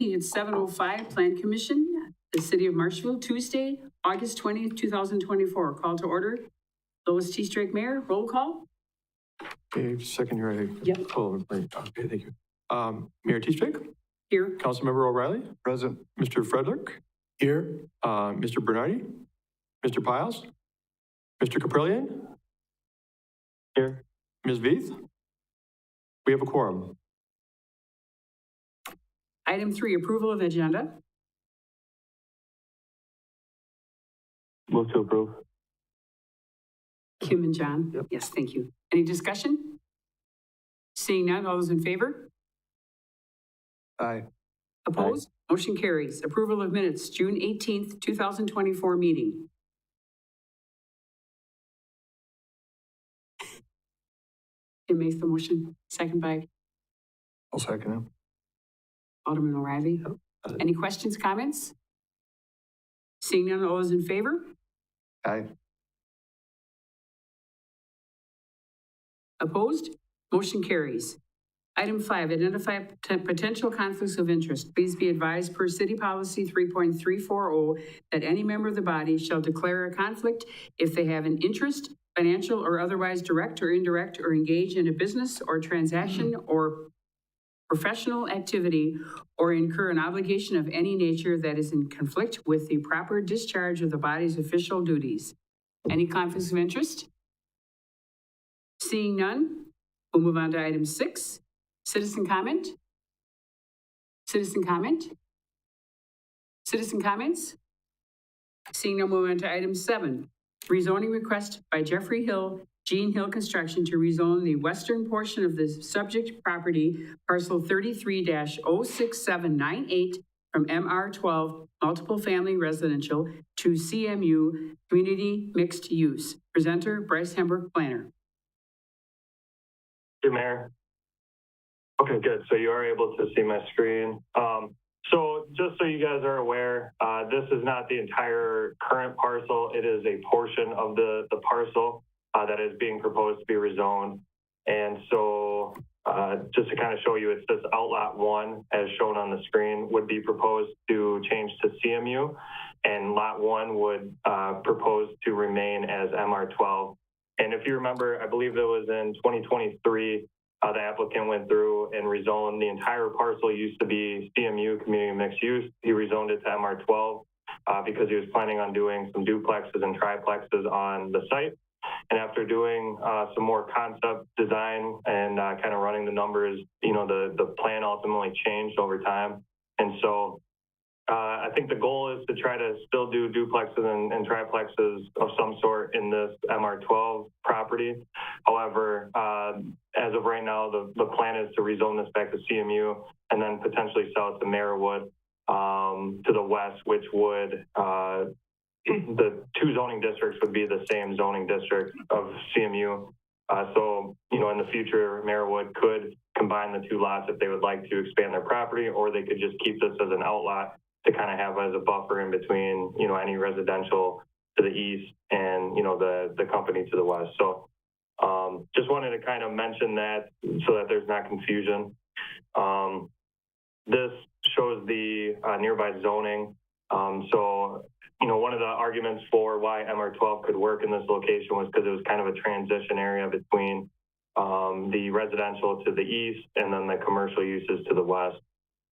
It's 7:05, Plan Commission, the City of Marshfield, Tuesday, August 20th, 2024. Call to order. Lois T. Strake, Mayor, roll call. Okay, second here. Yep. Oh, right. Okay, thank you. Mayor T. Strake? Here. Councilmember O'Reilly? Present. Mr. Frederick? Here. Mr. Bernardi? Mr. Piles? Mr. Caprillion? Here. Ms. Veith? We have a quorum. Item 3, approval of agenda. Move to approve. Kim and John? Yep. Yes, thank you. Any discussion? Seeing none, all those in favor? Aye. Opposed? Motion carries. Approval of minutes, June 18th, 2024 meeting. Kim makes the motion, second by I'll second him. Alderman O'Reilly. Any questions, comments? Seeing none, all those in favor? Aye. Opposed? Motion carries. Item 5, identify potential conflicts of interest. Please be advised per City Policy 3.340 that any member of the body shall declare a conflict if they have an interest, financial or otherwise direct or indirect, or engage in a business or transaction or professional activity, or incur an obligation of any nature that is in conflict with the proper discharge of the body's official duties. Any conflicts of interest? Seeing none, we'll move on to item 6. Citizen comment? Citizen comment? Citizen comments? Seeing no, move on to item 7. Rezoning request by Jeffrey Hill, Gene Hill Construction to rezone the western portion of the subject property, parcel 33-06798 from MR12 multiple family residential to CMU community mixed use. Presenter Bryce Hemberg, planner. Dear Mayor. Okay, good. So you are able to see my screen. So just so you guys are aware, this is not the entire current parcel. It is a portion of the parcel that is being proposed to be rezoned. And so just to kind of show you, it's this outlot 1 as shown on the screen would be proposed to change to CMU, and lot 1 would propose to remain as MR12. And if you remember, I believe it was in 2023, the applicant went through and rezoned the entire parcel. Used to be CMU, community mixed use. He rezoned it to MR12 because he was planning on doing some duplexes and triplexes on the site. And after doing some more concept design and kind of running the numbers, you know, the plan ultimately changed over time. And so I think the goal is to try to still do duplexes and triplexes of some sort in this MR12 property. However, as of right now, the plan is to rezone this back to CMU and then potentially sell it to Merriwood to the west, which would, the 2 zoning districts would be the same zoning district of CMU. So, you know, in the future, Merriwood could combine the 2 lots if they would like to expand their property, or they could just keep this as an outlot to kind of have as a buffer in between, you know, any residential to the east and, you know, the company to the west. So just wanted to kind of mention that so that there's not confusion. This shows the nearby zoning. So, you know, one of the arguments for why MR12 could work in this location was because it was kind of a transition area between the residential to the east and then the commercial uses to the west.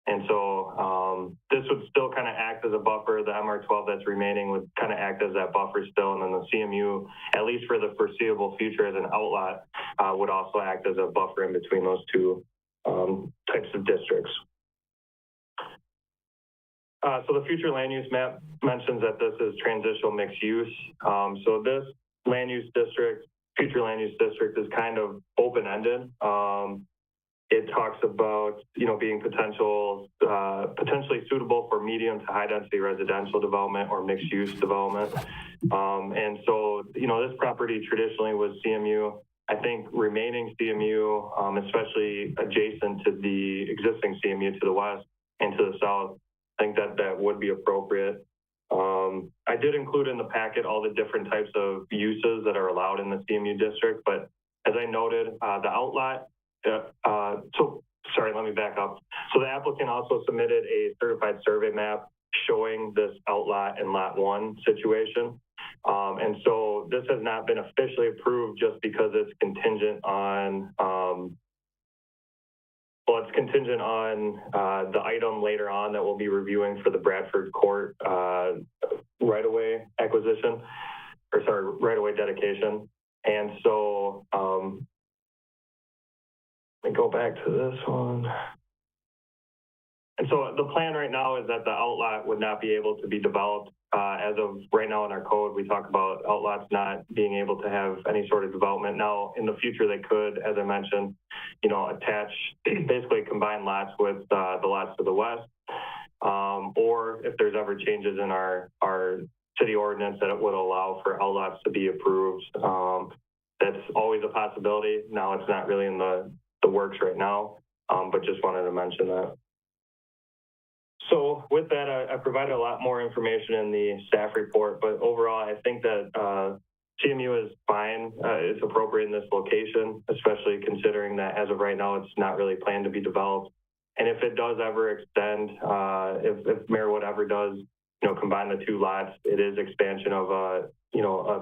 And so this would still kind of act as a buffer. The MR12 that's remaining would kind of act as that buffer still. And then the CMU, at least for the foreseeable future as an outlet, would also act as a buffer in between those 2 types of districts. So the future land use map mentions that this is transitional mixed use. So this land use district, future land use district, is kind of open-ended. It talks about, you know, being potentially suitable for medium to high density residential development or mixed use development. And so, you know, this property traditionally was CMU. I think remaining CMU, especially adjacent to the existing CMU to the west and to the south, I think that would be appropriate. I did include in the packet all the different types of uses that are allowed in the CMU district, but as I noted, the outlet, so sorry, let me back up. So the applicant also submitted a certified survey map showing this outlot and lot 1 situation. And so this has not been officially approved just because it's contingent on, it's contingent on the item later on that we'll be reviewing for the Bradford Court right-of-way acquisition, or sorry, right-of-way dedication. And so, let me go back to this one. And so the plan right now is that the outlot would not be able to be developed. As of right now in our code, we talk about outlots not being able to have any sort of development. Now, in the future, they could, as I mentioned, attach, basically combine lots with the lots to the west. Or if there's ever changes in our city ordinance that it would allow for outlots to be approved, that's always a possibility. Now, it's not really in the works right now, but just wanted to mention that. So with that, I provided a lot more information in the staff report, but overall, I think that CMU is fine. It's appropriate in this location, especially considering that as of right now, it's not really planned to be developed. And if it does ever extend, if Marywood ever does, combine the 2 lots, it is expansion of a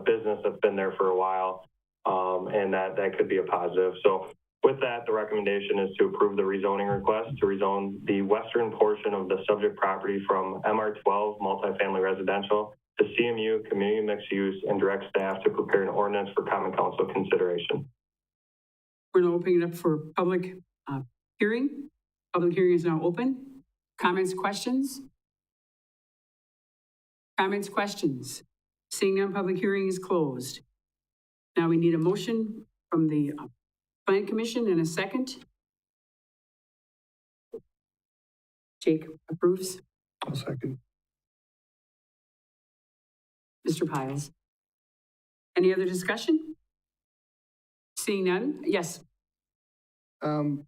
business that's been there for a while, and that could be a positive. So with that, the recommendation is to approve the rezoning request to rezone the western portion of the subject property from MR12 multifamily residential to CMU community mixed use, and direct staff to prepare an ordinance for common council consideration. We're now opening it up for public hearing. Public hearing is now open. Comments, questions? Comments, questions? Seeing none, public hearing is closed. Now we need a motion from the Plan Commission in a second. Jake approves. I'll second. Mr. Piles. Any other discussion? Seeing none, yes. I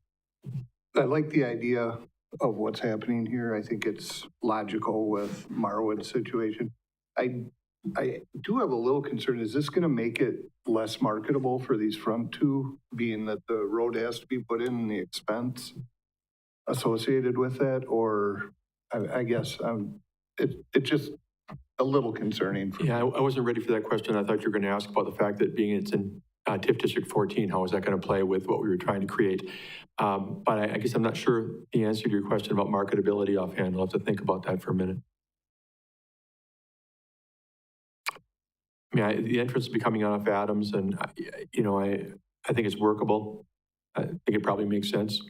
like the idea of what's happening here. I think it's logical with Marwood's situation. I do have a little concern. Is this going to make it less marketable for these front 2, being that the road has to be put in and the expense associated with that? Or I guess it's just a little concerning. Yeah, I wasn't ready for that question. I thought you were going to ask about the fact that being it's in TIF District 14, how is that going to play with what we were trying to create? But I guess I'm not sure the answer to your question about marketability offhand. I'll have to think about that for a minute. I mean, the entrance will be coming off Adams, and, I think it's workable. I think it probably makes sense.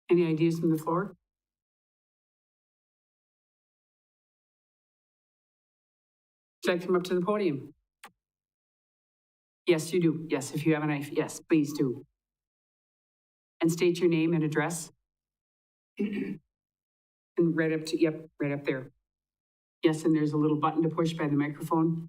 Any ideas from the floor? Would you like to come up to the podium? Yes, you do. Yes, if you have a knife, yes, please do. And state your name and address. And right up to, yep, right up there. Yes, and there's a little button to push by the microphone.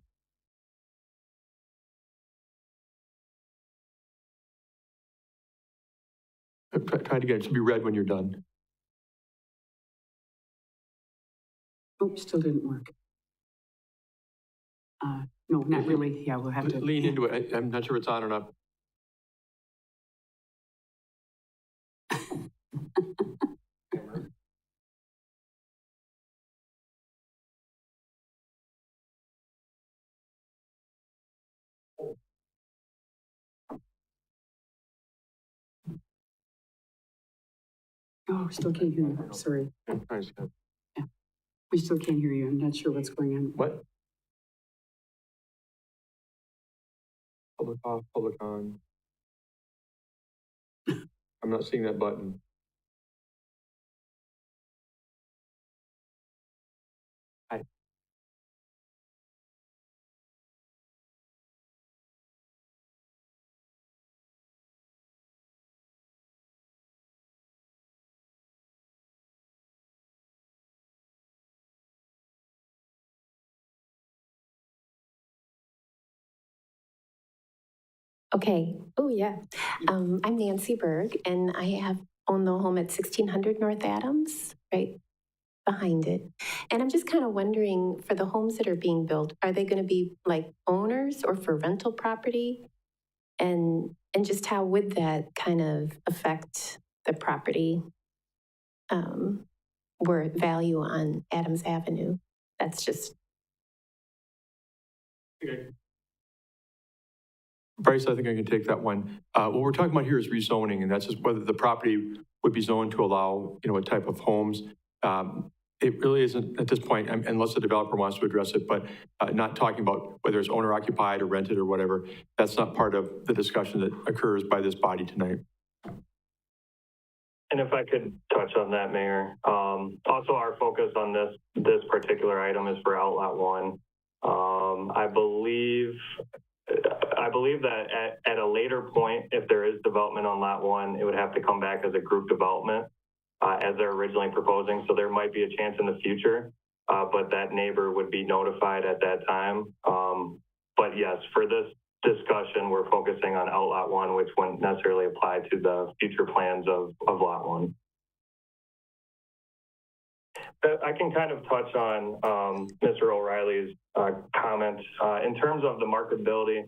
Try to get it to be red when you're done. Oh, still didn't work. No, not really. Yeah, we'll have to lean into it. I'm not sure it's on or not. Oh, still can't hear you. Sorry. Yeah, we still can't hear you. I'm not sure what's going on. What? Public off, public on. I'm not seeing that button. Okay. Oh, yeah. I'm Nancy Berg, and I own the home at 1600 North Adams, right behind it. And I'm just kind of wondering, for the homes that are being built, are they going to be like owners or for rental property? And And just how would that kind of affect the property worth value on Adams Avenue? That's just, Bryce, I think I can take that one. What we're talking about here is rezoning, and that's just whether the property would be zoned to allow, a type of homes. It really isn't at this point, unless the developer wants to address it, but not talking about whether it's owner occupied or rented or whatever. That's not part of the discussion that occurs by this body tonight. And if I could touch on that, Mayor. Also, our focus on this particular item is for Outlet 1. I believe that at a later point, if there is development on Lot 1, it would have to come back as a group development as they're originally proposing. So there might be a chance in the future, but that neighbor would be notified at that time. But yes, for this discussion, we're focusing on Outlet 1, which wouldn't necessarily apply to the future plans of Lot 1. I can kind of touch on Mr. O'Reilly's comment. In terms of the marketability,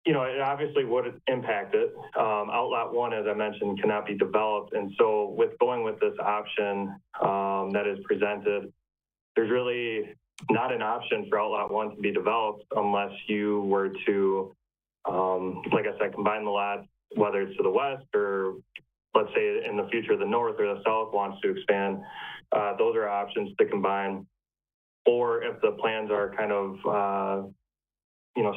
it obviously would impact it. Outlet 1, as I mentioned, cannot be developed. And so with going with this option that is presented, there's really not an option for Outlet 1 to be developed unless you were to, like I said, combine the lots, whether it's to the west or let's say in the future the north or the south wants to expand. Those are options to combine. Or if the plans are kind of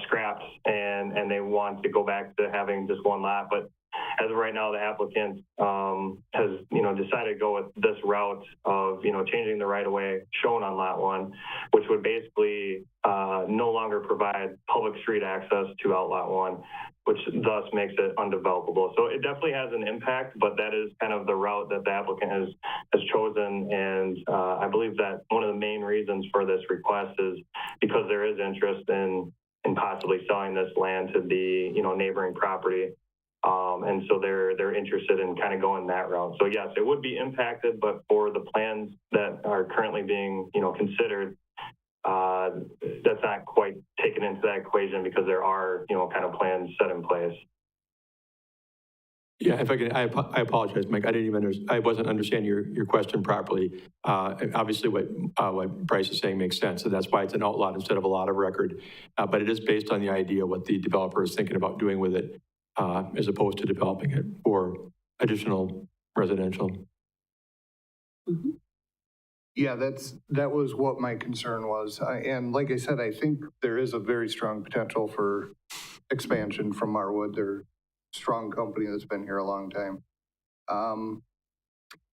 scrapped and they want to go back to having just one lot. But as of right now, the applicant has, decided to go with this route of, changing the right of way shown on Lot 1, which would basically no longer provide public street access to Outlet 1, which thus makes it undevelopable. So it definitely has an impact, but that is kind of the route that the applicant has chosen. And I believe that one of the main reasons for this request is because there is interest in possibly selling this land to the neighboring property, and so they're interested in kind of going that route. So yes, it would be impacted, but for the plans that are currently being considered, that's not quite taken into that equation because there are kind of plans set in place. Yeah, if I can, I apologize, Mike. I wasn't understanding your question properly. Obviously, what Bryce is saying makes sense, and that's why it's an outlot instead of a lot of record. But it is based on the idea what the developer is thinking about doing with it, as opposed to developing it for additional residential. Mm-hmm. Yeah, that was what my concern was. And like I said, I think there is a very strong potential for expansion from Marwood. They're a strong company that's been here a long time.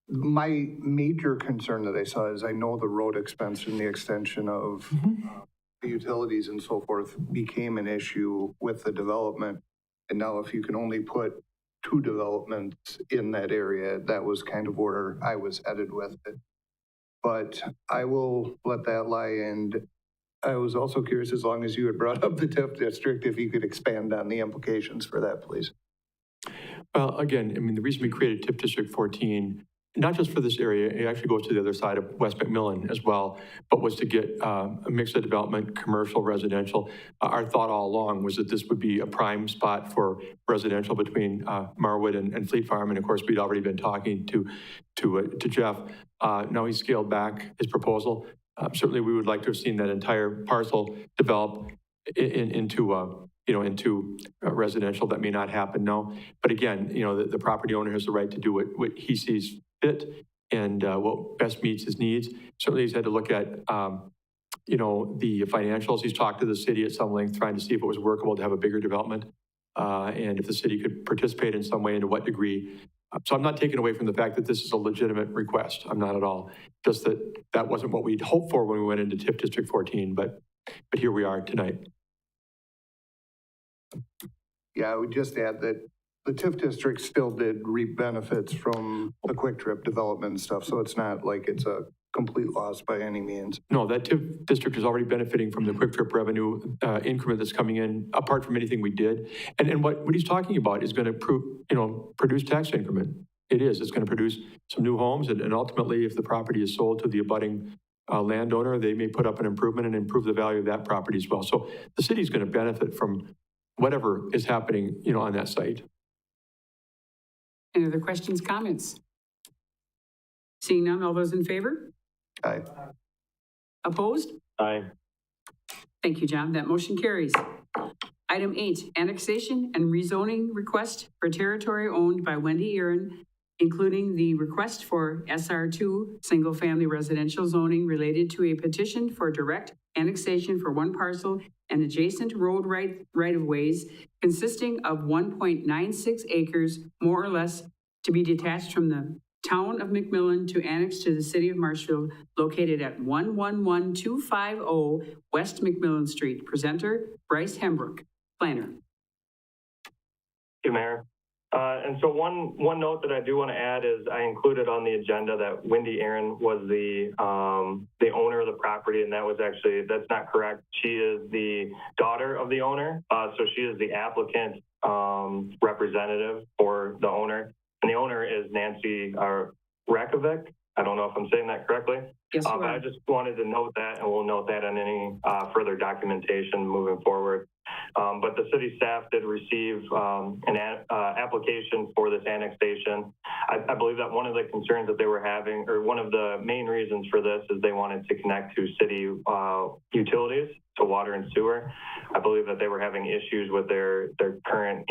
My major concern that I saw is I know the road expansion, the extension of the utilities and so forth became an issue with the development. And now if you can only put 2 developments in that area, that was kind of where I was headed with it. But I will let that lie. And I was also curious, as long as you had brought up the TIF district, if you could expand on the implications for that, please. Well, again, the reason we created TIF District 14, not just for this area, it actually goes to the other side of West McMillan as well, but was to get a mix of development, commercial, residential. Our thought all along was that this would be a prime spot for residential between Marwood and Fleet Farm. And of course, we'd already been talking to Jeff. Now he's scaled back his proposal. Certainly, we would like to have seen that entire parcel develop into residential. That may not happen now. But again, the property owner has the right to do what he sees fit and what best meets his needs. Certainly, he's had to look at, the financials. He's talked to the city at some length, trying to see if it was workable to have a bigger development and if the city could participate in some way and to what degree. So I'm not taking away from the fact that this is a legitimate request. I'm not at all. Just that wasn't what we'd hoped for when we went into TIF District 14, but here we are tonight. Yeah, I would just add that the TIF district still did reap benefits from the quick trip development and stuff. So it's not like it's a complete loss by any means. No, that TIF district is already benefiting from the quick trip revenue increment that's coming in, apart from anything we did. And what he's talking about is going to produce tax increment. It is. It's going to produce some new homes, and ultimately, if the property is sold to the abutting landowner, they may put up an improvement and improve the value of that property as well. So the city's going to benefit from whatever is happening, on that site. Any other questions, comments? Seeing none, all those in favor? Aye. Opposed? Aye. Thank you, John. That motion carries. Item 8, annexation and rezoning request for territory owned by Wendy Aaron, including the request for SR2 single-family residential zoning related to a petition for direct annexation for one parcel and adjacent road right-of-ways consisting of 1.96 acres, more or less, to be detached from the town of McMillan to annex to the city of Marshfield, located at 111250 West McMillan Street. Presenter, Bryce Hembrook, planner. Thank you, Mayor. And so one note that I do want to add is I included on the agenda that Wendy Aaron was the owner of the property, and that's not correct. She is the daughter of the owner, so she is the applicant representative for the owner, and the owner is Nancy Rakovic. I don't know if I'm saying that correctly. Yes, you but are. I just wanted to note that, and we'll note that in any further documentation moving forward. But the city staff did receive an application for this annexation. I believe that one of the concerns that they were having, or one of the main reasons for this, is they wanted to connect to city utilities, to water and sewer. I believe that they were having issues with their current,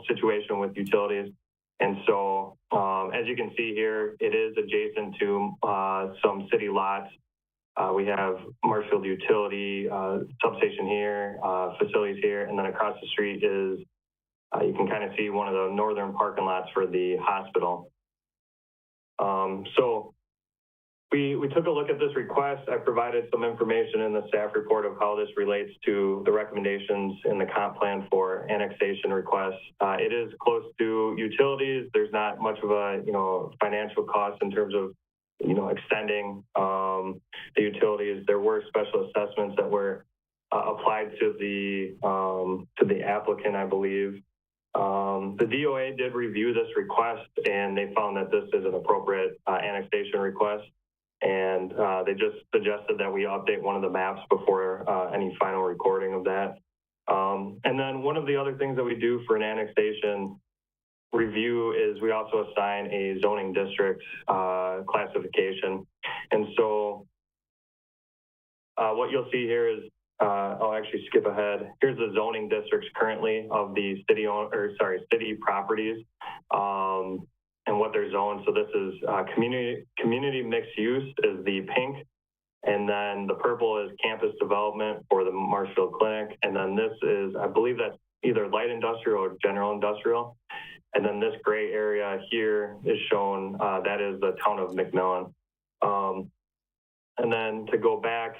situation with utilities. And so, as you can see here, it is adjacent to some city lots. We have Marshfield Utility substation here, facilities here, and then across the street is, you can kind of see one of the northern parking lots for the hospital. So we took a look at this request. I provided some information in the staff report of how this relates to the recommendations in the comp plan for annexation requests. It is close to utilities. There's not much of a, financial cost in terms of, extending the utilities. There were special assessments that were applied to the applicant, I believe. The DOA did review this request, and they found that this is an appropriate annexation request. And they just suggested that we update one of the maps before any final recording of that. And then one of the other things that we do for an annexation review is we also assign a zoning district classification. And so what you'll see here is, I'll actually skip ahead. Here's the zoning districts currently of the city properties and what they're zoned. So this is community mixed use is the pink. And then the purple is campus development for the Marshfield Clinic. And then this is, I believe that's either light industrial or general industrial. And then this gray area here is shown, that is the town of McMillan. And then to go back,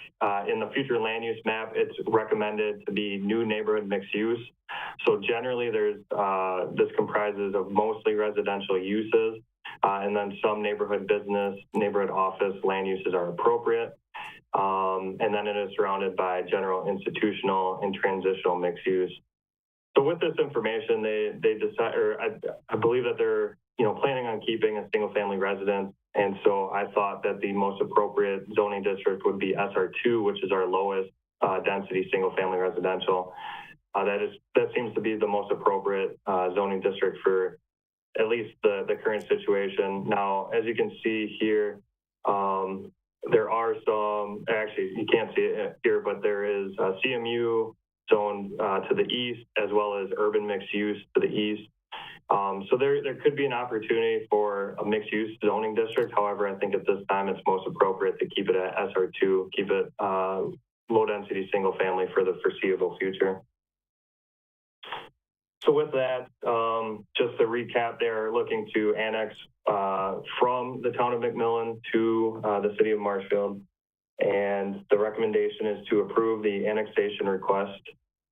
in the future land use map, it's recommended to be new neighborhood mixed use. So generally there's, this comprises of mostly residential uses, and then some neighborhood business, neighborhood office land uses are appropriate. And then it is surrounded by general institutional and transitional mixed use. So with this information, they decide, or I believe that they're, planning on keeping a single family residence. And so I thought that the most appropriate zoning district would be SR2, which is our lowest density single family residential. That seems to be the most appropriate zoning district for at least the current situation. Now, as you can see here, there are some, actually you can't see it here, but there is a CMU zone to the east, as well as urban mixed use to the east. So there could be an opportunity for a mixed use zoning district. However, I think at this time it's most appropriate to keep it at SR2, keep it low density single family for the foreseeable future. So with that, just to recap, they're looking to annex from the town of McMillan to the city of Marshfield. And the recommendation is to approve the annexation request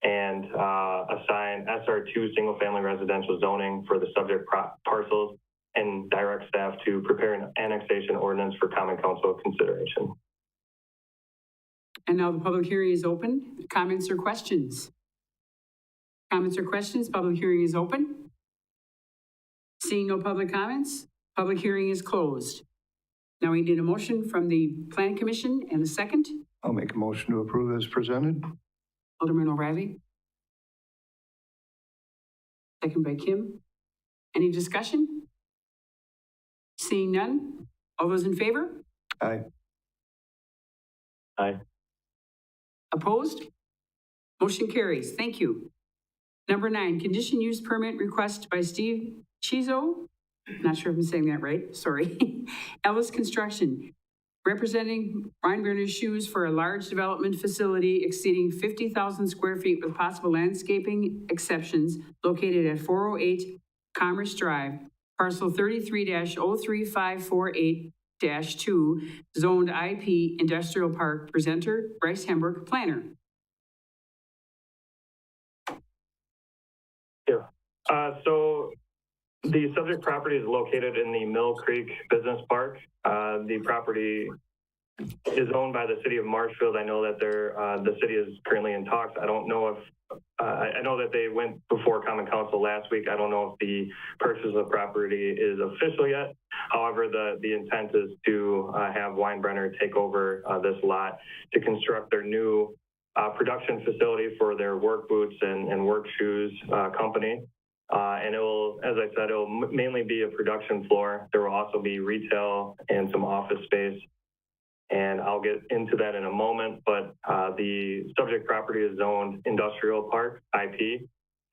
and assign SR2 single family residential zoning for the subject parcels and direct staff to prepare an annexation ordinance for common council consideration. And now the public hearing is open. Comments or questions? Comments or questions? Public hearing is open. Seeing no public comments, public hearing is closed. Now we need a motion from the Plan Commission and a second. I'll make a motion to approve as presented. Alderman O'Reilly. second by Kim. Any discussion? Seeing none, all those in favor? Aye. Aye. Opposed? Motion carries. Thank you. Number 9, condition use permit request by Steve Chizo. Not sure if I'm saying that right, sorry. Ellis Construction, representing Weinberner's Shoes for a large development facility exceeding 50,000 square feet with possible landscaping exceptions located at 408 Commerce Drive, parcel 33-03548-2, zoned IP Industrial Park. Presenter, Bryce Hembrook, planner. So the subject property is located in the Mill Creek Business Park. The property is owned by the city of Marshfield. I know that the city is currently in talks. I don't know if, I know that they went before Common Council last week. I don't know if the purchase of the property is official yet. However, the intent is to have Weinbrenner take over this lot to construct their new production facility for their work boots and work shoes company. And it will, as I said, it will mainly be a production floor. There will also be retail and some office space. And I'll get into that in a moment, but the subject property is zoned Industrial Park, IP,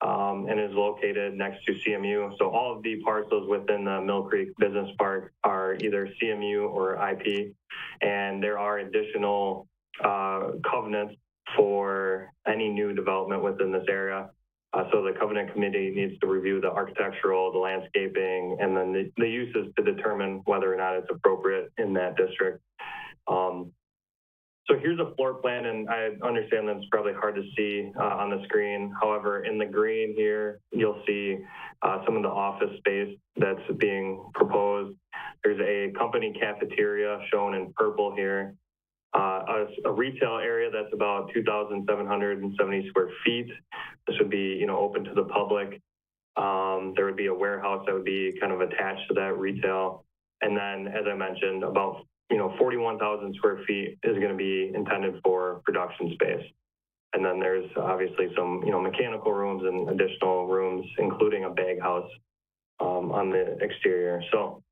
and is located next to CMU. So all of the parcels within the Mill Creek Business Park are either CMU or IP. And there are additional covenants for any new development within this area. So the covenant committee needs to review the architectural, the landscaping, and then the uses to determine whether or not it's appropriate in that district. So here's a floor plan, and I understand that's probably hard to see on the screen. However, in the green here, you'll see some of the office space that's being proposed. There's a company cafeteria shown in purple here. A retail area that's about 2,770 square feet. This would be, open to the public. There would be a warehouse that would be kind of attached to that retail. And then, as I mentioned, about 41,000 square feet is going to be intended for production space. And then there's obviously some, mechanical rooms and additional rooms, including a bag house on the exterior. So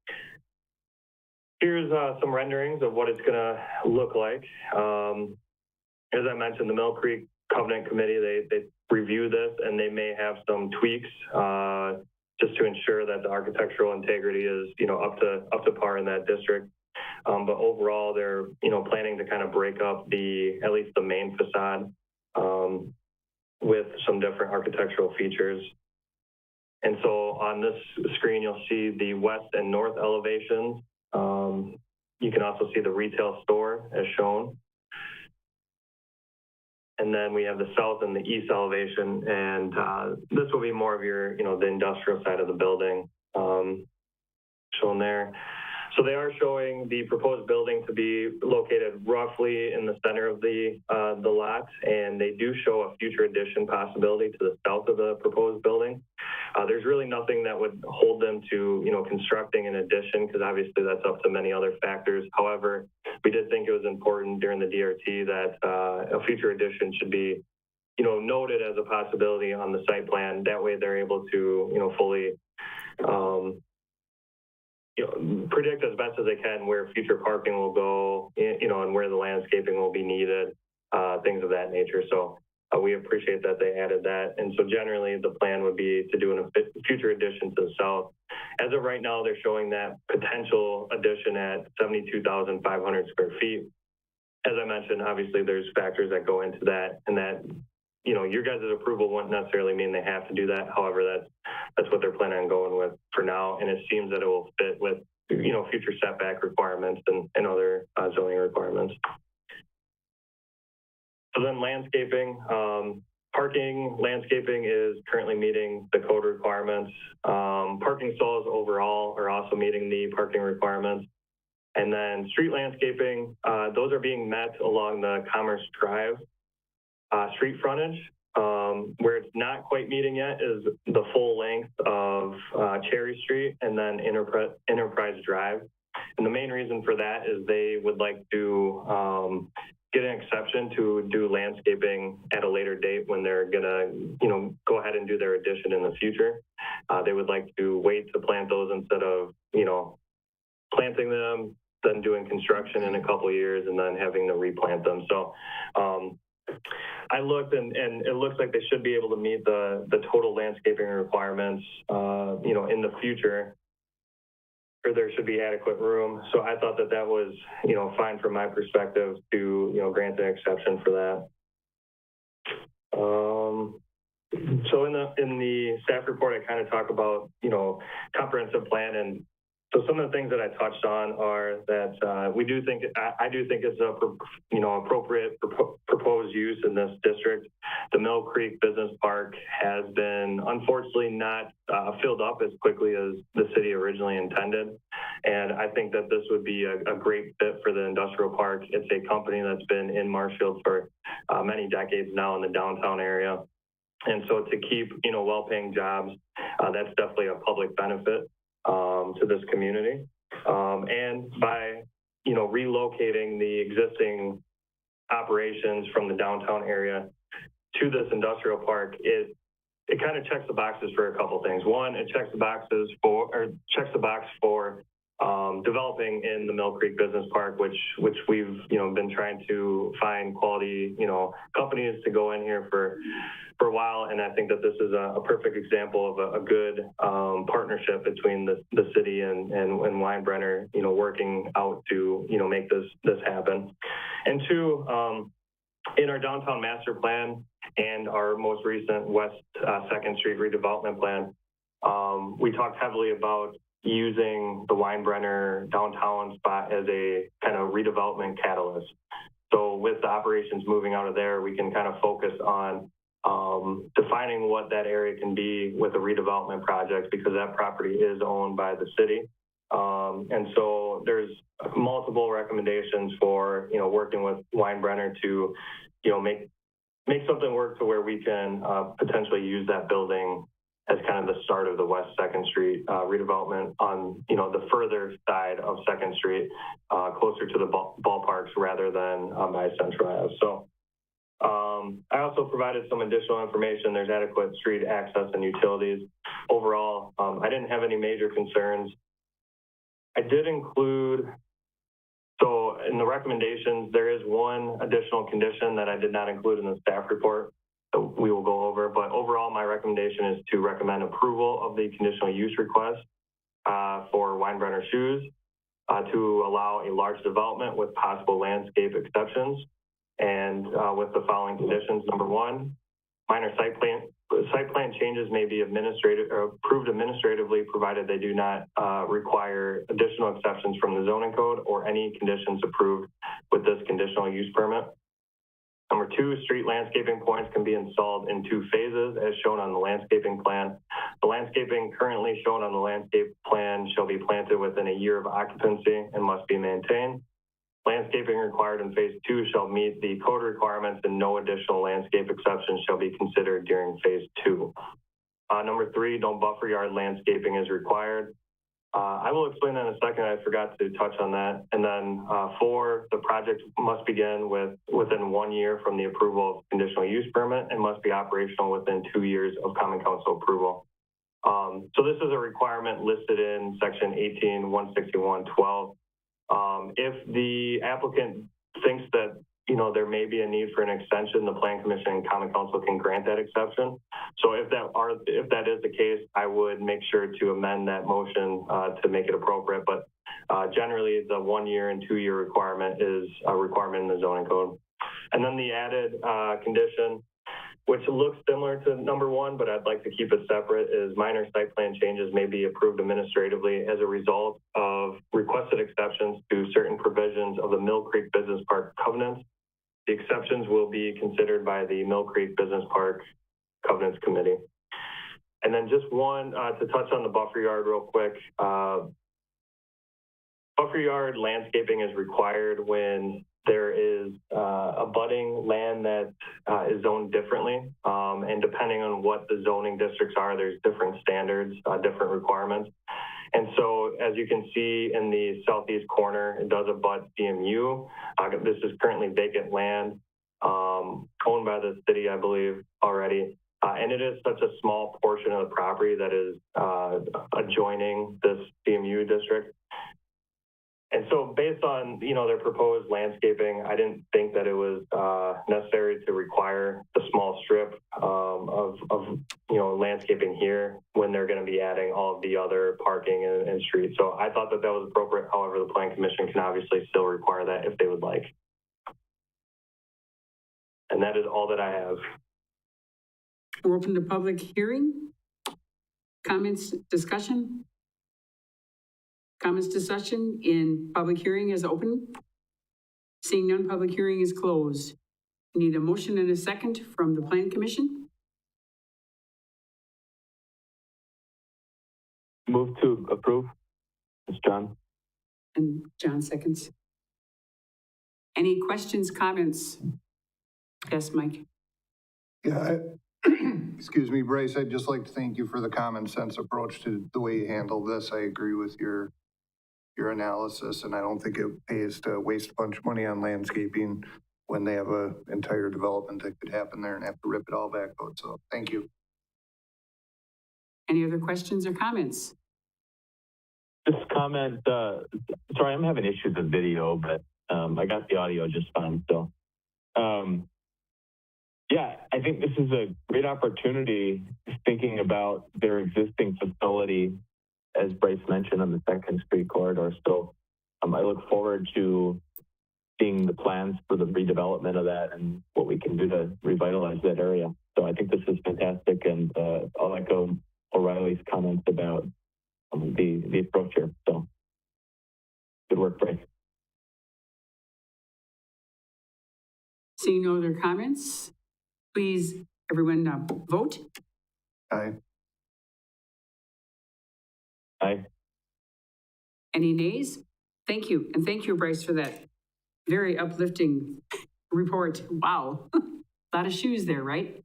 here's some renderings of what it's going to look like. As I mentioned, the Mill Creek Covenant Committee, they review this and they may have some tweaks just to ensure that the architectural integrity is, up to par in that district. But overall, they're, planning to kind of break up at least the main facade with some different architectural features. And so on this screen, you'll see the west and north elevations. You can also see the retail store as shown. And then we have the south and the east elevation. And this will be more of your, the industrial side of the building shown there. So they are showing the proposed building to be located roughly in the center of the lot, and they do show a future addition possibility to the south of the proposed building. There's really nothing that would hold them to, constructing an addition, because obviously that's up to many other factors. However, we did think it was important during the DRT that a future addition should be, noted as a possibility on the site plan. That way they're able to, fully predict as best as they can where future parking will go, and where the landscaping will be needed, things of that nature. So we appreciate that they added that. And so generally the plan would be to do a future addition to the south. As of right now, they're showing that potential addition at 72,500 square feet. As I mentioned, obviously there's factors that go into that, and that, your guys' approval wouldn't necessarily mean they have to do that. However, that's what they're planning on going with for now. And it seems that it will fit with, future setback requirements and other zoning requirements. So then landscaping, parking landscaping is currently meeting the code requirements. Parking stalls overall are also meeting the parking requirements. And then street landscaping, those are being met along the Commerce Drive street frontage. Where it's not quite meeting yet is the full length of Cherry Street and then Enterprise Drive. And the main reason for that is they would like to get an exception to do landscaping at a later date when they're gonna, go ahead and do their addition in the future. They would like to wait to plant those instead of, planting them, then doing construction in a couple of years and then having to replant them. So I looked and it looks like they should be able to meet the total landscaping requirements, in the future, or there should be adequate room. So I thought that was, fine from my perspective to, grant an exception for that. So in the staff report, I kind of talk about, comprehensive plan. And so some of the things that I touched on are that I do think it's a, appropriate proposed use in this district. The Mill Creek Business Park has been unfortunately not filled up as quickly as the city originally intended. And I think that this would be a great fit for the industrial park. It's a company that's been in Marshfield for many decades now in the downtown area. And so to keep, well-paying jobs, that's definitely a public benefit to this community. And by, relocating the existing operations from the downtown area to this industrial park, it kind of checks the boxes for a couple things. One, it checks the box for developing in the Mill Creek Business Park, which we've been trying to find quality companies to go in here for a while, and I think that this is a perfect example of a good partnership between the city and Weinbrenner, working out to make this happen. And two, in our downtown master plan and our most recent West 2nd Street redevelopment plan, we talked heavily about using the Weinbrenner downtown spot as a kind of redevelopment catalyst. So with the operations moving out of there, we can kind of focus on defining what that area can be with a redevelopment project, because that property is owned by the city. And so there's multiple recommendations for, working with Weinbrenner to, make something work to where we can potentially use that building as kind of the start of the West 2nd Street redevelopment on, the further side of 2nd Street, closer to the ballparks rather than by Central Ave. So I also provided some additional information. There's adequate street access and utilities. Overall, I didn't have any major concerns. I did include, so in the recommendations, there is one additional condition that I did not include in the staff report that we will go over, but overall my recommendation is to recommend approval of the conditional use request for Weinbrenner Shoes to allow a large development with possible landscape exceptions. And with the following conditions: number one, minor site plan changes may be approved administratively, provided they do not require additional exceptions from the zoning code or any conditions approved with this conditional use permit. Number two, street landscaping points can be installed in 2 phases as shown on the landscaping plan. The landscaping currently shown on the landscape plan shall be planted within a year of occupancy and must be maintained. Landscaping required in phase 2 shall meet the code requirements, and no additional landscape exceptions shall be considered during phase 2. Number 3, no buffer yard landscaping is required. I will explain that in a second. I forgot to touch on that. And then 4, the project must begin within 1 year from the approval of conditional use permit and must be operational within 2 years of Common Council approval. So this is a requirement listed in section 18-161-12. If the applicant thinks that, there may be a need for an extension, the Plan Commission and Common Council can grant that exception. So if that is the case, I would make sure to amend that motion to make it appropriate. But generally, the 1 year and 2 year requirement is a requirement in the zoning code. And then the added condition, which looks similar to number 1, but I'd like to keep it separate, is minor site plan changes may be approved administratively as a result of requested exceptions to certain provisions of the Mill Creek Business Park covenants. The exceptions will be considered by the Mill Creek Business Park Covenants Committee. And then just one, to touch on the buffer yard real quick. Buffer yard landscaping is required when there is abutting land that is zoned differently. And depending on what the zoning districts are, there's different standards, different requirements. And so as you can see in the southeast corner, it does abut CMU. This is currently vacant land owned by the city, I believe, already. And it is such a small portion of the property that is adjoining this CMU district. And so based on, their proposed landscaping, I didn't think that it was necessary to require the small strip of landscaping here when they're going to be adding all of the other parking and streets. So I thought that that was appropriate. However, the Plan Commission can obviously still require that if they would like. And that is all that I have. We're open to public hearing. Comments, discussion? Comments, discussion in public hearing is open. Seeing none, public hearing is closed. We need a motion and a second from the Plan Commission. Move to approve. It's John. And John seconds. Any questions, comments? Yes, Mike. Yeah, excuse me, Bryce, I'd just like to thank you for the common sense approach to the way you handled this. I agree with your analysis, and I don't think it pays to waste a bunch of money on landscaping when they have an entire development that could happen there and have to rip it all back out. So thank you. Any other questions or comments? Just comment, sorry, I'm having issues with video, but I got the audio just fine. So, yeah, I think this is a great opportunity thinking about their existing facility, as Bryce mentioned, on the 2nd Street corridor. So I look forward to seeing the plans for the redevelopment of that and what we can do to revitalize that area. So I think this is fantastic, and I'll echo O'Reilly's comments about the approach here. So good work, Bryce. Seeing no other comments, please, everyone, vote. Aye. Aye. Any nays? Thank you. And thank you, Bryce, for that very uplifting report. Wow. A lot of shoes there, right?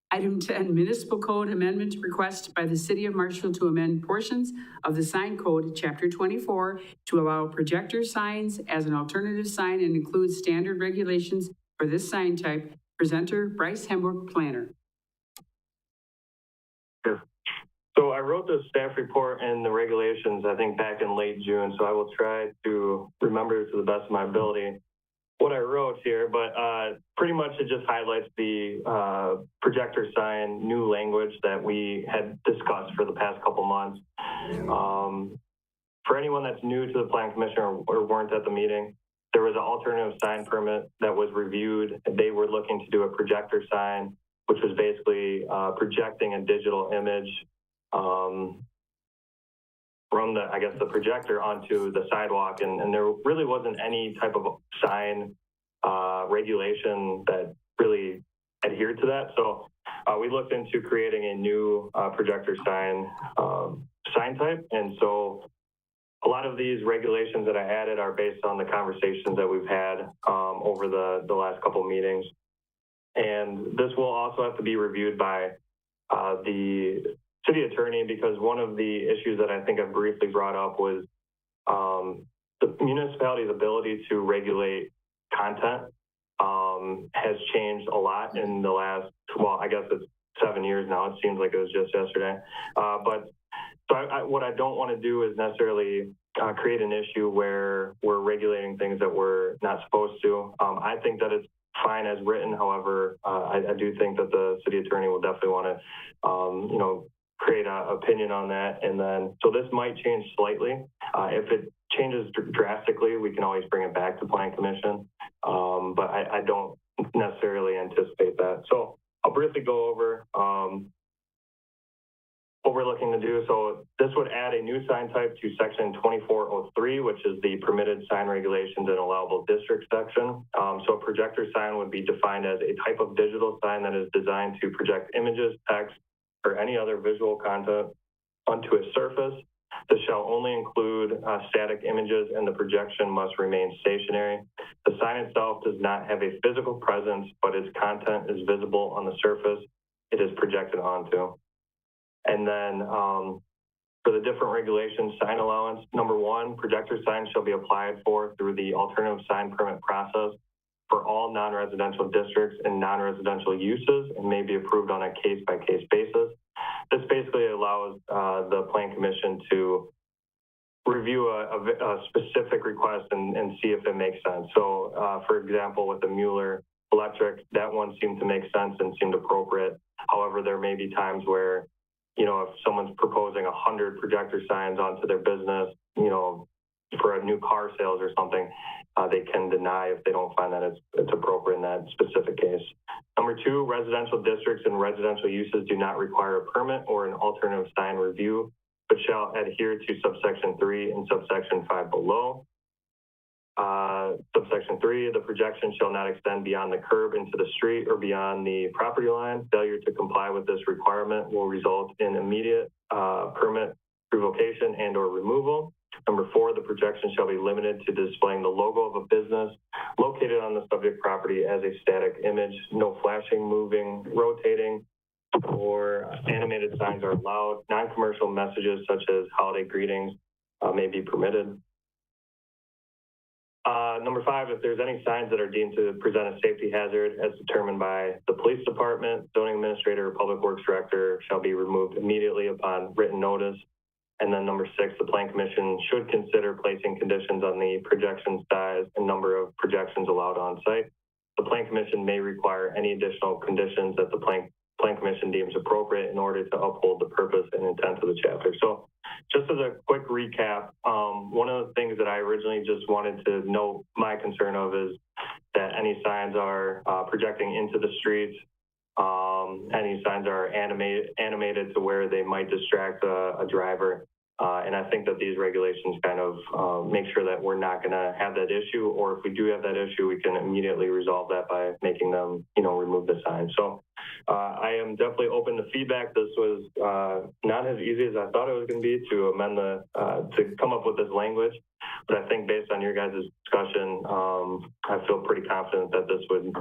Item 10, Municipal Code Amendment Request by the City of Marshfield to amend portions of the Sign Code, Chapter 24, to allow projector signs as an alternative sign and include standard regulations for this sign type. Presenter, Bryce Hembrook, Planner. So I wrote the staff report and the regulations, I think, back in late June, so I will try to remember to the best of my ability what I wrote here, but pretty much it just highlights the projector sign new language that we had discussed for the past couple months. For anyone that's new to the Plan Commission or weren't at the meeting, there was an alternative sign permit that was reviewed. They were looking to do a projector sign, which was basically projecting a digital image from the projector onto the sidewalk, and there really wasn't any type of sign regulation that really adhered to that. So we looked into creating a new projector sign type, and so a lot of these regulations that I added are based on the conversations that we've had over the last couple of meetings, and this will also have to be reviewed by the city attorney, because one of the issues that I think I briefly brought up was the municipality's ability to regulate content has changed a lot in the last, well, I guess it's 7 years now. It seems like it was just yesterday. What I don't want to do is necessarily create an issue where we're regulating things that we're not supposed to. I think that it's fine as written. However, I do think that the city attorney will definitely want to, create an opinion on that. And then, so this might change slightly. If it changes drastically, we can always bring it back to Plan Commission. But I don't necessarily anticipate that. So I'll briefly go over what we're looking to do. So this would add a new sign type to section 2403, which is the permitted sign regulations and allowable district section. So a projector sign would be defined as a type of digital sign that is designed to project images, text, or any other visual content onto a surface. This shall only include static images, and the projection must remain stationary. The sign itself does not have a physical presence, but its content is visible on the surface it is projected onto. And then for the different regulations, sign allowance, number one, projector signs shall be applied for through the alternative sign permit process for all non-residential districts and non-residential uses and may be approved on a case-by-case basis. This basically allows the Plan Commission to review a specific request and see if it makes sense. So, for example, with the Mueller Electric, that one seemed to make sense and seemed appropriate. However, there may be times where, you know, if someone's proposing 100 projector signs onto their business, you know, for a new car sales or something, they can deny if they don't find that it's appropriate in that specific case. Number two, residential districts and residential uses do not require a permit or an alternative sign review, but shall adhere to subsection 3 and subsection 5 below. Subsection 3, the projection shall not extend beyond the curb into the street or beyond the property line. Failure to comply with this requirement will result in immediate permit revocation and or removal. Number 4, the projection shall be limited to displaying the logo of a business located on the subject property as a static image. No flashing, moving, rotating, or animated signs are allowed. Non-commercial messages such as holiday greetings may be permitted. Number 5, if there's any signs that are deemed to present a safety hazard as determined by the police department, zoning administrator, or public works director shall be removed immediately upon written notice. And then number 6, the Plan Commission should consider placing conditions on the projection size and number of projections allowed on site. The Plan Commission may require any additional conditions that the Plan Commission deems appropriate in order to uphold the purpose and intent of the chapter. So just as a quick recap, one of the things that I originally just wanted to note my concern of is that any signs are projecting into the streets. Any signs are animated to where they might distract a driver. And I think that these regulations kind of make sure that we're not going to have that issue, or if we do have that issue, we can immediately resolve that by making them, you know, remove the sign. So I am definitely open to feedback. This was not as easy as I thought it was going to be to amend to come up with this language. But I think based on your guys' discussion, I feel pretty confident that this would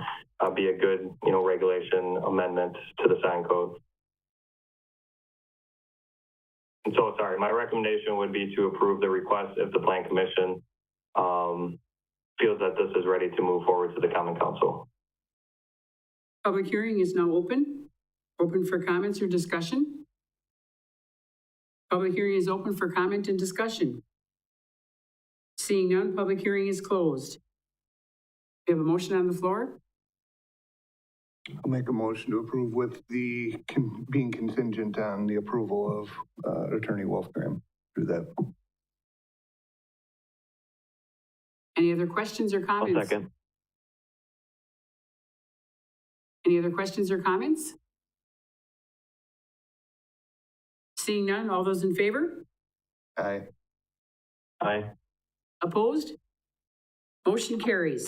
be a good, you know, regulation amendment to the sign code. And so, sorry, my recommendation would be to approve the request if the Plan Commission feels that this is ready to move forward to the Common Council. Public hearing is now open. Open for comments or discussion. Public hearing is open for comment and discussion. Seeing none, public hearing is closed. We have a motion on the floor. I'll make a motion to approve with the being contingent on the approval of Attorney Wolfgram. Do that. Any other questions or comments? I'll second. Any other questions or comments? Seeing none, all those in favor? Aye. Aye. Opposed? Motion carries.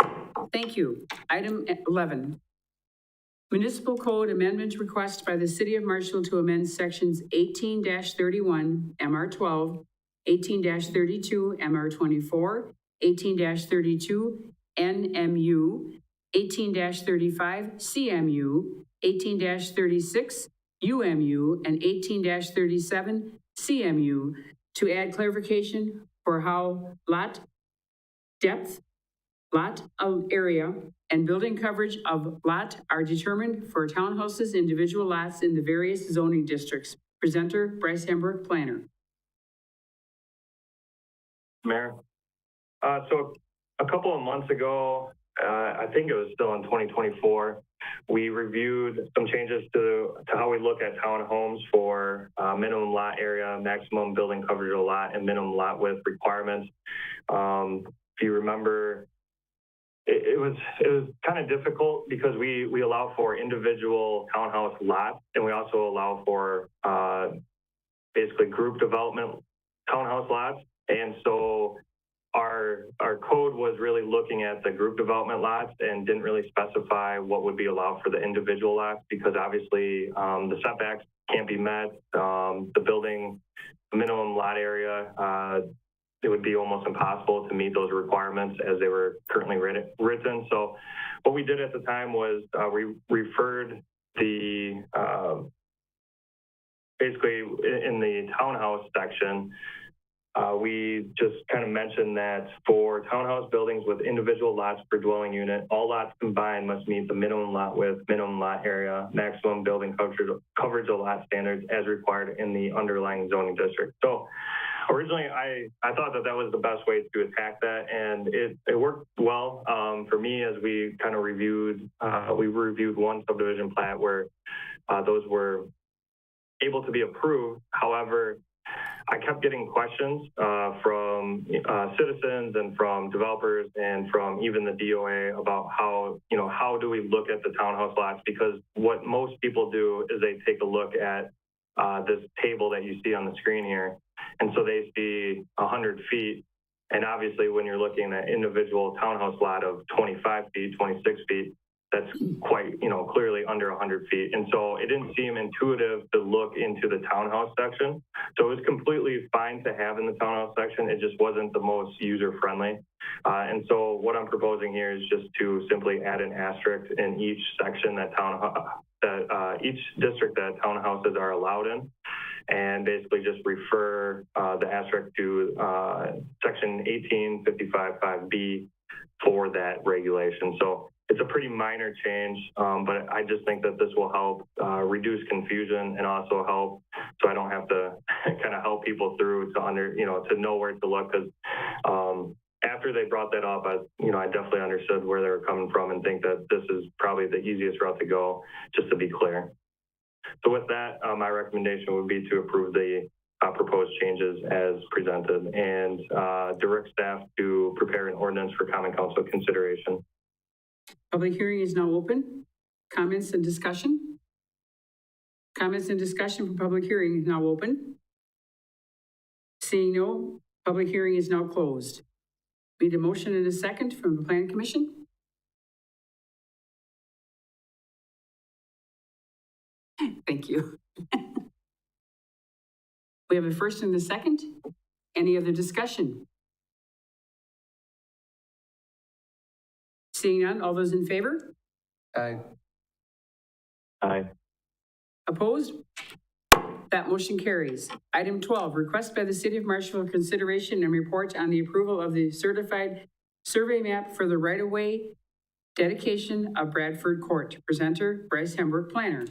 Thank you. Item 11. Municipal Code Amendment Request by the City of Marshfield to amend sections 18-31 MR12, 18-32 MR24, 18-32 NMU, 18-35 CMU, 18-36 UMU, and 18-37 CMU to add clarification for how lot depth, lot area, and building coverage of lot are determined for townhouses, individual lots in the various zoning districts. Presenter, Bryce Hembrook, planner. Mayor. So a couple of months ago, I think it was still in 2024, we reviewed some changes to how we look at townhomes for minimum lot area, maximum building coverage of a lot, and minimum lot width requirements. If you remember, it was kind of difficult because we allow for individual townhouse lots, and we also allow for basically group development townhouse lots. And so our code was really looking at the group development lots and didn't really specify what would be allowed for the individual lots, because obviously the setbacks can't be met. The building minimum lot area, it would be almost impossible to meet those requirements as they were currently written. So what we did at the time was we referred the basically in the townhouse section, we just kind of mentioned that for townhouse buildings with individual lots per dwelling unit, all lots combined must meet the minimum lot width, minimum lot area, maximum building coverage of lot standards as required in the underlying zoning district. So originally, I thought that that was the best way to attack that, and it worked well for me as we kind of reviewed, we reviewed one subdivision plat where those were able to be approved. However, I kept getting questions from citizens and from developers and from even the DOA about how do we look at the townhouse lots? Because what most people do is they take a look at this table that you see on the screen here. And so they see 100 feet. And obviously when you're looking at individual townhouse lot of 25 feet, 26 feet, that's quite, clearly under 100 feet. And so it didn't seem intuitive to look into the townhouse section. So it was completely fine to have in the townhouse section. It just wasn't the most user-friendly. And so what I'm proposing here is just to simply add an asterisk in each section that each district that townhouses are allowed in, and basically just refer the asterisk to section 1855.5B for that regulation. So it's a pretty minor change, but I just think that this will help reduce confusion and also help so I don't have to kind of help people through to know where to look, because after they brought that up, I definitely understood where they were coming from and think that this is probably the easiest route to go, just to be clear. So with that, my recommendation would be to approve the proposed changes as presented and direct staff to prepare an ordinance for Common Council consideration. Public hearing is now open. Comments and discussion? Comments and discussion for public hearing is now open. Seeing no, public hearing is now closed. Need a motion and a second from the Plan Commission? Thank you. We have a first and a second. Any other discussion? Seeing none, all those in favor? Aye. Aye. Opposed? That motion carries. Item 12, request by the City of Marshfield consideration and report on the approval of the certified survey map for the right-of-way dedication of Bradford Court. Presenter, Bryce Hemberg, planner.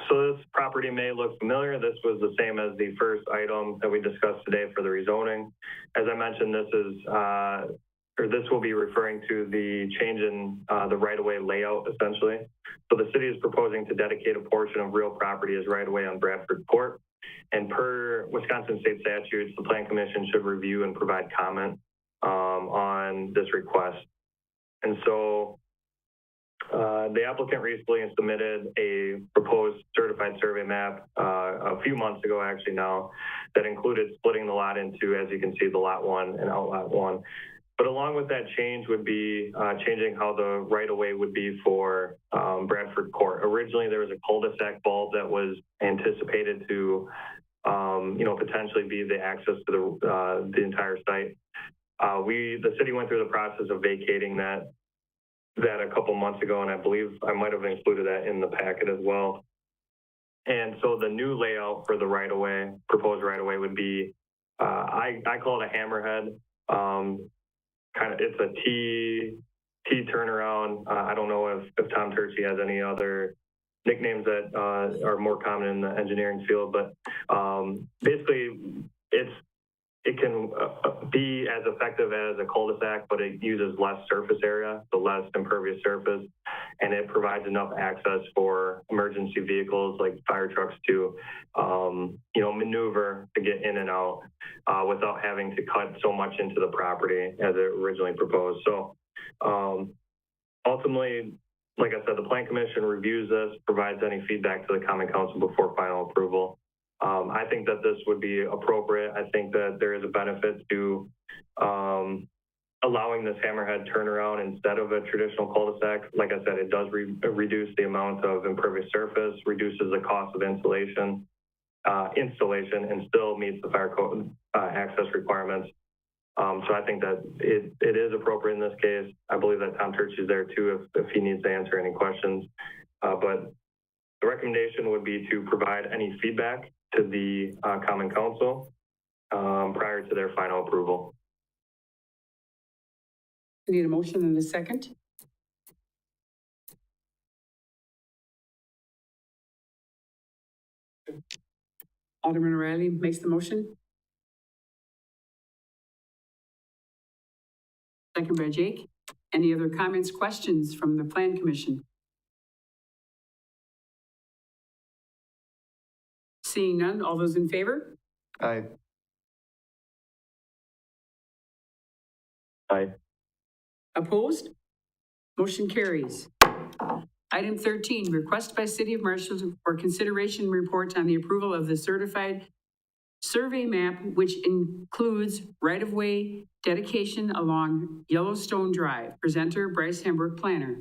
So this property may look familiar. This was the same as the first item that we discussed today for the rezoning. As I mentioned, this will be referring to the change in the right-of-way layout, essentially. So the city is proposing to dedicate a portion of real property as right-of-way on Bradford Court. And per Wisconsin state statutes, the Plan Commission should review and provide comment on this request. And so the applicant recently submitted a proposed certified survey map a few months ago, actually now, that included splitting the lot into, as you can see, the lot 1 and outlot 1. But along with that change would be changing how the right-of-way would be for Bradford Court. Originally, there was a cul-de-sac bulb that was anticipated to, potentially be the access to the entire site. The city went through the process of vacating that a couple months ago, and I believe I might have included that in the packet as well. And so the new layout for the right-of-way, proposed right-of-way, would be, I call it a hammerhead. It's a T turnaround. I don't know if Tom Turchi has any other nicknames that are more common in the engineering field, but basically it can be as effective as a cul-de-sac, but it uses less surface area, so less impervious surface, and it provides enough access for emergency vehicles like fire trucks to, maneuver to get in and out without having to cut so much into the property as it originally proposed. So ultimately, like I said, the Plan Commission reviews this, provides any feedback to the Common Council before final approval. I think that this would be appropriate. I think that there is a benefit to allowing this hammerhead turnaround instead of a traditional cul-de-sac. Like I said, it does reduce the amount of impervious surface, reduces the cost of installation, and still meets the fire code access requirements. So I think that it is appropriate in this case. I believe that Tom Turchi is there too if he needs to answer any questions. But The recommendation would be to provide any feedback to the Common Council prior to their final approval. We need a motion and a second. Alderman O'Reilly makes the motion. Second by Jake. Any other comments, questions from the Plan Commission? Seeing none, all those in favor? Aye. Aye. Opposed? Motion carries. Item 13, request by City of Marshfield for consideration report on the approval of the certified survey map, which includes right-of-way dedication along Yellowstone Drive. Presenter, Bryce Hembrook, planner.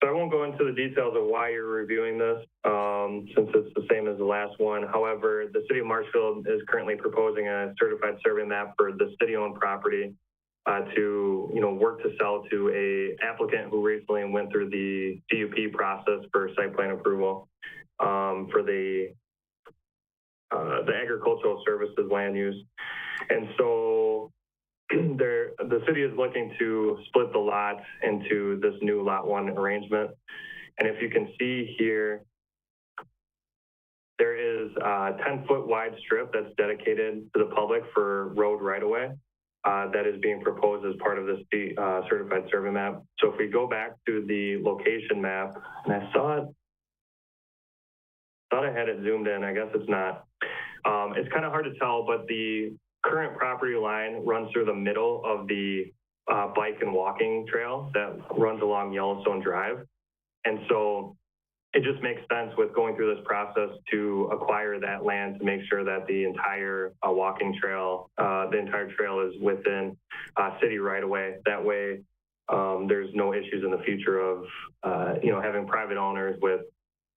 So I won't go into the details of why you're reviewing this, since it's the same as the last one. However, the City of Marshfield is currently proposing a certified survey map for the city-owned property to, work to sell to a applicant who recently went through the DUP process for site plan approval for the agricultural services land use. And so the city is looking to split the lot into this new lot one arrangement. And if you can see here, there is a 10-foot wide strip that's dedicated to the public for road right-of-way that is being proposed as part of this certified survey map. So if we go back to the location map, and I thought I had it zoomed in, I guess it's not. It's kind of hard to tell, but the current property line runs through the middle of the bike and walking trail that runs along Yellowstone Drive. And so it just makes sense with going through this process to acquire that land to make sure that the entire walking trail, the entire trail is within city right away. That way, there's no issues in the future of, having private owners with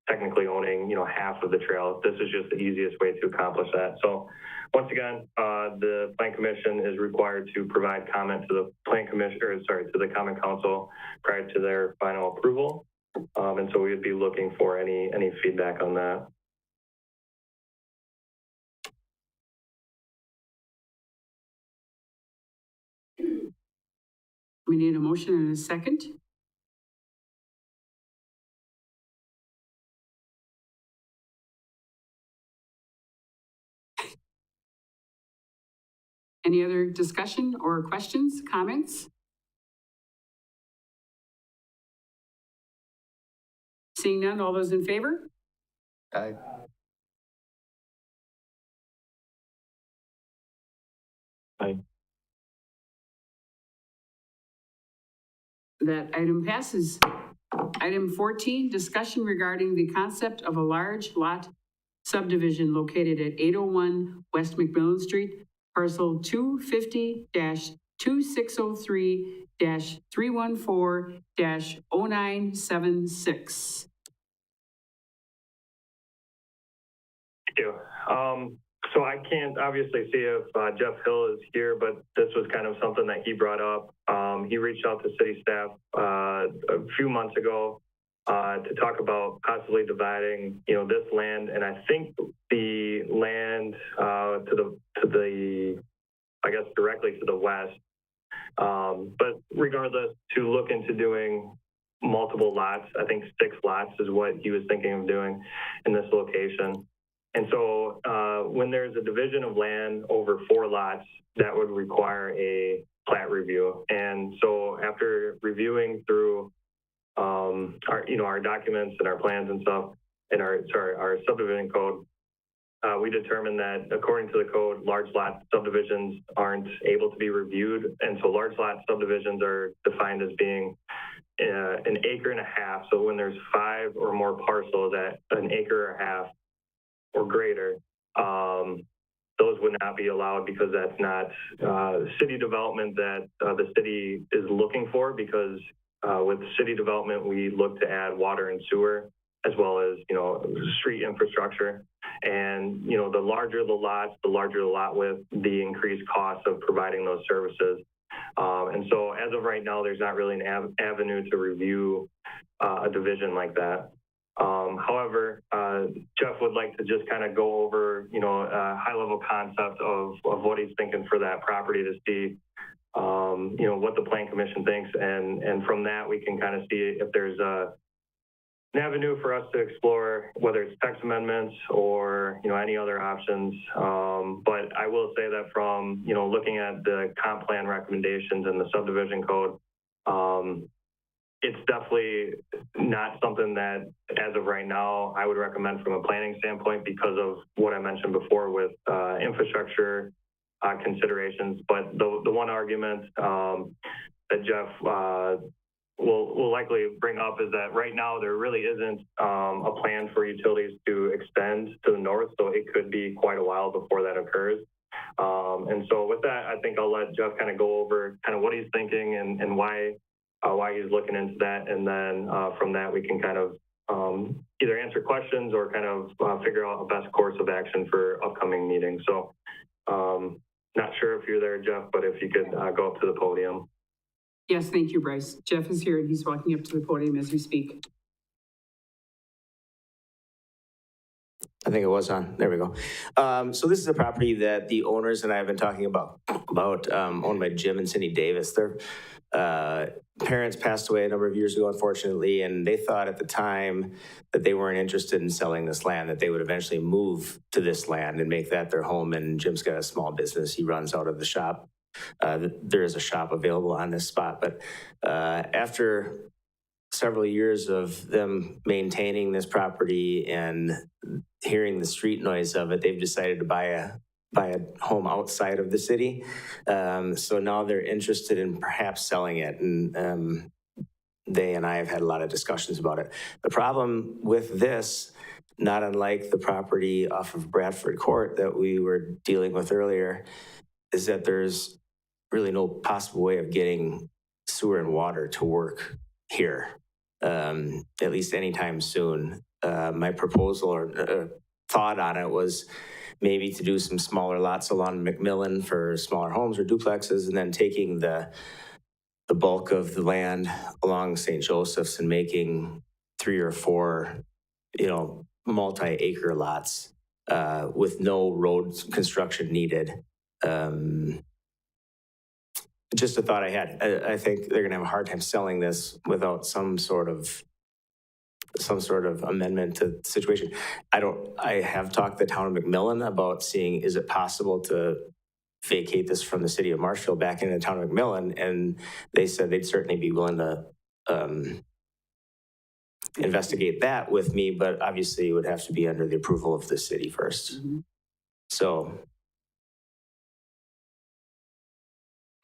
technically owning, half of the trail. This is just the easiest way to accomplish that. So once again, the Plan Commission is required to provide comment to the to the Common Council prior to their final approval. And so we would be looking for any feedback on that. We need a motion and a second. Any other discussion or questions, comments? Seeing none, all those in favor? Aye. Aye. That item passes. Item 14, discussion regarding the concept of a large lot subdivision located at 801 West McMillan Street, parcel 250-2603-314-0976. Thank you. So I can't obviously see if Jeff Hill is here, but this was kind of something that he brought up. He reached out to city staff a few months ago to talk about possibly dividing, this land, and I think the land to the I guess directly to the west. But regardless, to look into doing multiple lots, I think 6 lots is what he was thinking of doing in this location. And so when there's a division of land over 4 lots, that would require a plat review. And so after reviewing through our documents and our plans and stuff, and our subdivision code, we determined that according to the code, large lot subdivisions aren't able to be reviewed. And so large lot subdivisions are defined as being an acre and a half. So when there's 5 or more parcels at an acre and a half or greater, those would not be allowed because that's not city development that the city is looking for, because with city development, we look to add water and sewer as well as, street infrastructure. And, the larger the lots, the larger the lot width, the increased cost of providing those services. And so as of right now, there's not really an avenue to review a division like that. However, Jeff would like to just kind of go over, a high-level concept of what he's thinking for that property to see, what the Plan Commission thinks, and from that we can kind of see if there's an avenue for us to explore, whether it's text amendments or any other options. But I will say that from looking at the comp plan recommendations and the subdivision code, it's definitely not something that, as of right now, I would recommend from a planning standpoint because of what I mentioned before with infrastructure considerations. But the one argument that Jeff will likely bring up is that right now there really isn't a plan for utilities to extend to the north, so it could be quite a while before that occurs. And so with that, I think I'll let Jeff kind of go over kind of what he's thinking and why he's looking into that. And then from that, we can kind of either answer questions or kind of figure out a best course of action for upcoming meetings. So not sure if you're there, Jeff, but if you could go up to the podium. Yes, thank you, Bryce. Jeff is here and he's walking up to the podium as we speak. I think it was on. There we go. So this is a property that the owners and I have been talking about owned by Jim and Cindy Davis. Their parents passed away a number of years ago, unfortunately, and they thought at the time that they weren't interested in selling this land, that they would eventually move to this land and make that their home. And Jim's got a small business. He runs out of the shop. There is a shop available on this spot, but after several years of them maintaining this property and hearing the street noise of it, they've decided to buy a home outside of the city. So now they're interested in perhaps selling it, and they and I have had a lot of discussions about it. The problem with this, not unlike the property off of Bradford Court that we were dealing with earlier, is that there's really no possible way of getting sewer and water to work here, at least anytime soon. My proposal or thought on it was maybe to do some smaller lots along McMillan for smaller homes or duplexes, and then taking the bulk of the land along St. Joseph's and making 3 or 4, multi-acre lots with no road construction needed. Just a thought I had. I think they're going to have a hard time selling this without some sort of amendment to the situation. I have talked to the town of McMillan about seeing, is it possible to vacate this from the city of Marshfield back into the town of McMillan? And they said they'd certainly be willing to investigate that with me, but obviously it would have to be under the approval of the city first. Mm-hmm. So.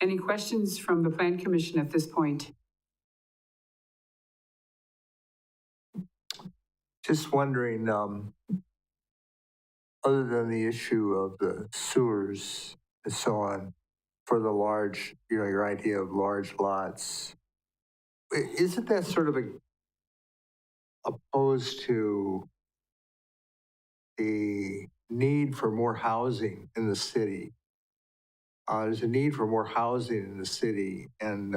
Any questions from the Plan Commission at this point? Just wondering, other than the issue of the sewers and so on, for the large, your idea of large lots, isn't that sort of opposed to the need for more housing in the city? There's a need for more housing in the city, and